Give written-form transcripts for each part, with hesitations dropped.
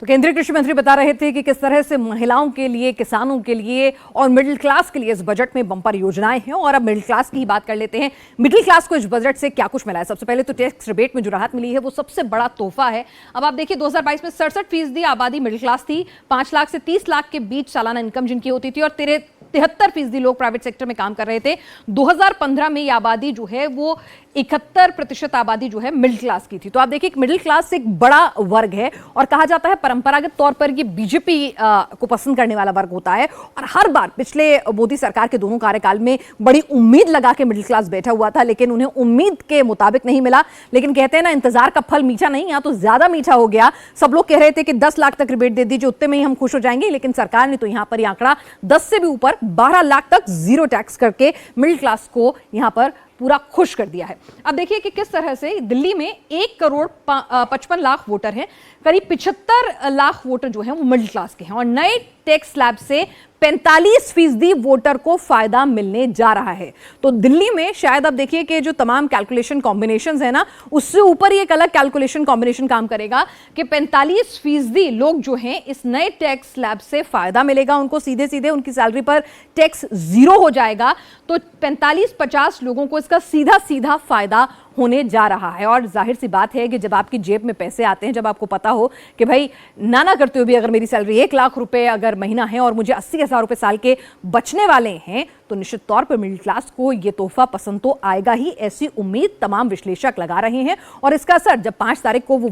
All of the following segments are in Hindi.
तो केंद्रीय कृषि मंत्री बता रहे थे कि किस तरह से महिलाओं के लिए, किसानों के लिए और मिडिल क्लास के लिए इस बजट में बंपर योजनाएं हैं। और अब मिडिल क्लास की ही बात कर लेते हैं। मिडिल क्लास को इस बजट से क्या कुछ मिला है? सबसे पहले तो टैक्स रिबेट में जो राहत मिली है वो सबसे बड़ा तोहफा है। अब आप देखिए 2022 में 67% आबादी मिडिल क्लास थी। 5 लाख से 30 लाख के बीच सालाना इनकम जिनकी होती थी और 73% लोग प्राइवेट सेक्टर में काम कर रहे थे। 2015 में ये आबादी जो है वो 71% आबादी जो है मिडिल क्लास की थी। तो आप देखिए मिडिल क्लास एक बड़ा वर्ग है और कहा जाता है परंपरागत तौर पर ये बीजेपी को पसंद करने वाला वर्ग होता है। और हर बार पिछले मोदी सरकार के दोनों कार्यकाल में बड़ी उम्मीद लगा के मिडिल क्लास बैठा हुआ था, लेकिन उन्हें उम्मीद के मुताबिक नहीं मिला। लेकिन कहते हैं ना, इंतजार का फल मीठा नहीं, यहाँ तो ज्यादा मीठा हो गया। सब लोग कह रहे थे कि 10 लाख तक रिबेट दे दीजिए, उतने में ही हम खुश हो जाएंगे। लेकिन सरकार ने तो यहाँ पर आंकड़ा 10 से भी ऊपर 12 लाख तक जीरो टैक्स करके मिडिल क्लास को यहाँ पर पूरा खुश कर दिया है। अब देखिए कि किस तरह से दिल्ली में 1,55 लाख वोटर हैं। करीब 75 लाख वोटर जो हैं वो मिडिल क्लास के हैं और नए टैक्स स्लैब से 45% वोटर को फायदा मिलने जा रहा है। तो दिल्ली में शायद अब देखिए कि जो तमाम कैलकुलेशन कॉम्बिनेशंस है ना, उससे ऊपर ही एक अलग कैलकुलेशन कॉम्बिनेशन काम करेगा कि 45% लोग जो हैं इस नए टैक्स स्लैब से फायदा मिलेगा। उनको सीधे सीधे उनकी सैलरी पर टैक्स जीरो हो जाएगा। तो 45-50 लोगों को इसका सीधा सीधा फायदा होने जा रहा है। और जाहिर सी बात है कि जब आपकी जेब में पैसे आते हैं, जब आपको पता हो कि भाई नाना करते हुए भी अगर मेरी सैलरी 1 लाख रुपए अगर महीना है और मुझे 80,000 रुपए साल के बचने वाले हैं, तो निश्चित तौर पर मिडिल क्लास को यह तोहफा पसंद तो आएगा ही, ऐसी उम्मीद तमाम विश्लेषक लगा रहे हैं। और इसका असर जब 5 तारीख को वो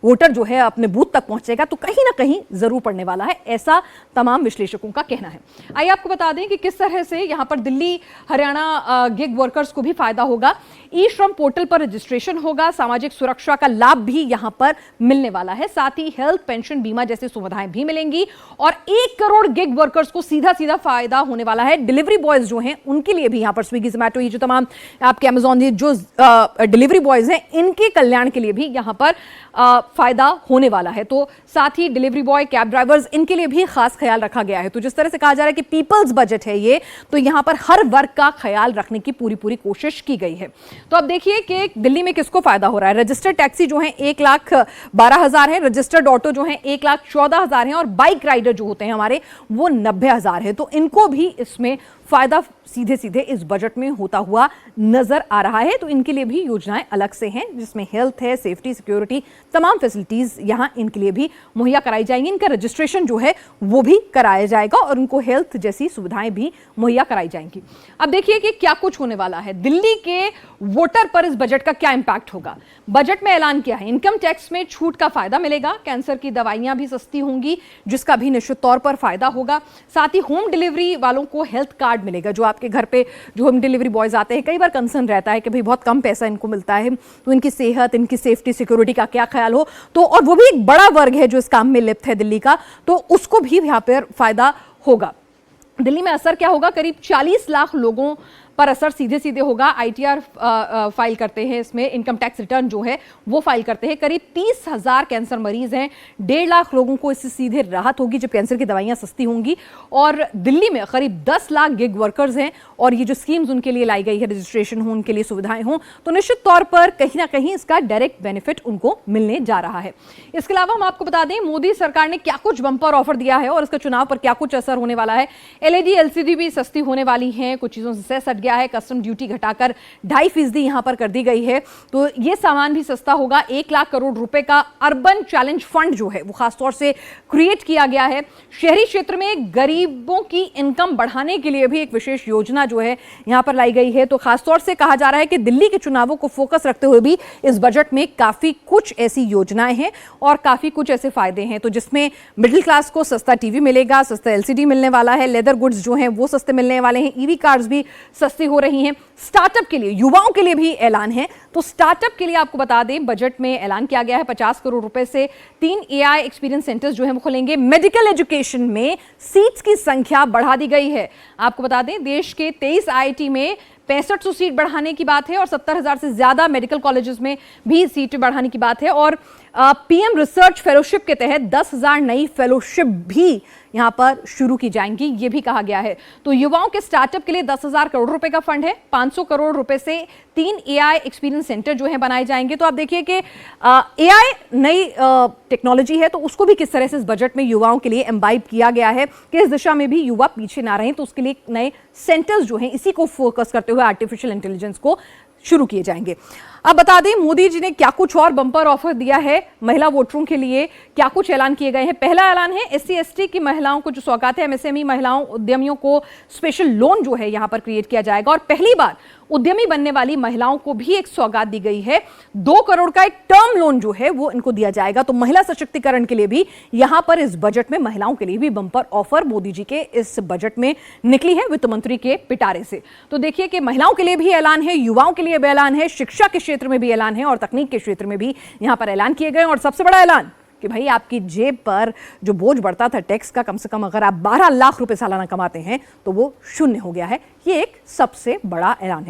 वोटर जो है अपने बूथ तक पहुंचेगा तो कहीं ना कहीं जरूर पड़ने वाला है, ऐसा तमाम विश्लेषकों का कहना है। आइए आपको बता दें कि किस तरह से यहां पर दिल्ली हरियाणा गिग वर्कर्स को भी फायदा होगा। ई श्रम पोर्टल पर रजिस्ट्रेशन होगा, सामाजिक सुरक्षा का लाभ भी यहां पर मिलने वाला है। साथ ही हेल्थ, पेंशन, बीमा जैसी सुविधाएं भी मिलेंगी और 1 करोड़ गिग वर्कर्स को सीधा सीधा फायदा होने वाला है। डिलीवरी बॉयज जो हैं उनके लिए भी यहां पर स्विगी, जोमैटो, ये जो तमाम आपके अमेजॉन, ये जो डिलीवरी बॉयज हैं इनके कल्याण के लिए भी यहां पर फायदा होने वाला है। तो साथ ही डिलीवरी बॉय, कैब ड्राइवर्स, इनके लिए भी खास ख्याल रखा गया है। तो जिस तरह से कहा जा रहा है कि पीपल्स बजट है ये, तो यहां पर हर वर्ग का ख्याल रखने की पूरी कोशिश की गई है। तो अब देखिए कि दिल्ली में किसको फायदा हो रहा है। रजिस्टर्ड टैक्सी जो है 1,12,000 है, रजिस्टर्ड ऑटो जो है 1,14,000 है और बाइक राइडर जो होते हैं हमारे वो 90,000 है। तो इनको भी इसमें फायदा सीधे सीधे इस बजट में होता हुआ नजर आ रहा है। तो इनके लिए भी योजनाएं अलग से हैं, जिसमें हेल्थ है, सेफ्टी, सिक्योरिटी, तमाम फैसिलिटीज यहां इनके लिए भी मुहैया कराई जाएंगी। इनका रजिस्ट्रेशन जो है वो भी कराया जाएगा और उनको हेल्थ जैसी सुविधाएं भी मुहैया कराई जाएंगी। अब देखिए कि क्या कुछ होने वाला है। दिल्ली के वोटर पर इस बजट का क्या इंपैक्ट होगा। बजट में ऐलान किया है इनकम टैक्स में छूट का फायदा मिलेगा, कैंसर की दवाइयां भी सस्ती होंगी जिसका भी निश्चित तौर पर फायदा होगा। साथ ही होम डिलीवरी वालों को हेल्थ कार्ड मिलेगा। जो आपके घर पे जो होम डिलीवरी बॉयज आते हैं, कई बार कंसर्न रहता है कि भाई बहुत कम पैसा इनको मिलता है, तो इनकी सेहत, इनकी सेफ्टी, सिक्योरिटी का क्या ख्याल हो। तो और वो भी एक बड़ा वर्ग है जो इस काम में लिप्त है दिल्ली का, तो उसको भी यहाँ पर फायदा होगा। दिल्ली में असर क्या होगा, करीब 40 लाख लोगों पर असर सीधे सीधे होगा। आईटीआर फाइल करते हैं, इसमें इनकम टैक्स रिटर्न जो है वो फाइल करते हैं। करीब 30,000 कैंसर मरीज हैं, 1.5 लाख लोगों को इससे सीधे राहत होगी जब कैंसर की दवाइयां सस्ती होंगी। और दिल्ली में करीब 10 लाख गिग वर्कर्स हैं और ये जो स्कीम्स उनके लिए लाई गई है, रजिस्ट्रेशन हो, उनके लिए सुविधाएं हों, तो निश्चित तौर पर कहीं ना कहीं इसका डायरेक्ट बेनिफिट उनको मिलने जा रहा है। इसके अलावा हम आपको बता दें मोदी सरकार ने क्या कुछ बंपर ऑफर दिया है और इसका चुनाव पर क्या कुछ असर होने वाला है। एलईडी एलसीडी भी सस्ती होने वाली है, कुछ चीजों से सेस हट गया है, कस्टम ड्यूटी घटाकर 2.5% यहां पर कर दी गई है, तो यह सामान भी सस्ता होगा। 1 लाख करोड़ रुपए का अर्बन चैलेंज फंड जो है वो खासतौर से क्रिएट किया गया है। शहरी क्षेत्र में गरीबों की इनकम बढ़ाने के लिए भी एक विशेष योजना जो है यहां पर लाई गई है। तो खासतौर से कहा जा रहा है कि दिल्ली के चुनावों को फोकस रखते हुए भी इस बजट में काफी कुछ ऐसी योजनाएं हैं और काफी कुछ ऐसे फायदे हैं। तो जिसमें मिडिल क्लास को सस्ता टीवी मिलेगा, सस्ता एलसीडी मिलने वाला है, लेदर गुड्स जो हैं वो सस्ते मिलने वाले हैं, ईवी कार्ड्स भी सस्ती हो रही हैं। स्टार्टअप के लिए, युवाओं के लिए भी ऐलान है। तो स्टार्टअप के लिए आपको बता दें बजट में ऐलान किया गया है 50 करोड़ रुपए से 3 एआई एक्सपीरियंस सेंटर्स जो है वो खुलेंगे। मेडिकल एजुकेशन में सीट्स की संख्या बढ़ा दी गई है। आपको बता दें देश के 23 आईआईटी में 6500 सीट बढ़ाने की बात है और 70,000 से ज्यादा मेडिकल कॉलेजेस में भी सीट बढ़ाने की बात है। और पीएम रिसर्च फेलोशिप के तहत 10,000 नई फेलोशिप भी यहां पर शुरू की जाएंगी, ये भी कहा गया है। तो युवाओं के स्टार्टअप के लिए 10,000 करोड़ रुपए का फंड है। 500 करोड़ रुपए से 3 एआई एक्सपीरियंस सेंटर जो है बनाए जाएंगे। तो आप देखिए कि एआई नई टेक्नोलॉजी है, तो उसको भी किस तरह से इस बजट में युवाओं के लिए एम्बाइब किया गया है कि इस दिशा में भी युवा पीछे ना रहें। तो उसके लिए नए सेंटर्स जो हैं इसी को फोकस करते हुए आर्टिफिशियल इंटेलिजेंस को शुरू किए जाएंगे। अब बता दें मोदी जी ने क्या कुछ और बम्पर ऑफर दिया है महिला वोटरों के लिए, क्या कुछ ऐलान किए गए हैं। पहला ऐलान है एससी एसटी की महिलाओं को जो सौगात है, एमएसएमई महिलाओं उद्यमियों को स्पेशल लोन जो है यहां पर क्रिएट किया जाएगा और पहली बार उद्यमी बनने वाली महिलाओं को भी एक सौगात दी गई है। 2 करोड़ का एक टर्म लोन जो है वो इनको दिया जाएगा। तो महिला सशक्तिकरण के लिए भी यहां पर इस बजट में महिलाओं के लिए भी बम्पर ऑफर मोदी जी के इस बजट में निकली है वित्त मंत्री के पिटारे से। तो देखिए कि महिलाओं के लिए भी ऐलान है, युवाओं के लिए भी ऐलान है, शिक्षा के क्षेत्र में भी ऐलान है और तकनीक के क्षेत्र में भी यहां पर ऐलान किए गए। और सबसे बड़ा ऐलान कि भाई आपकी जेब पर जो बोझ बढ़ता था टैक्स का, कम से कम अगर आप 12 लाख रुपए सालाना कमाते हैं तो वो शून्य हो गया है। ये एक सबसे बड़ा ऐलान है।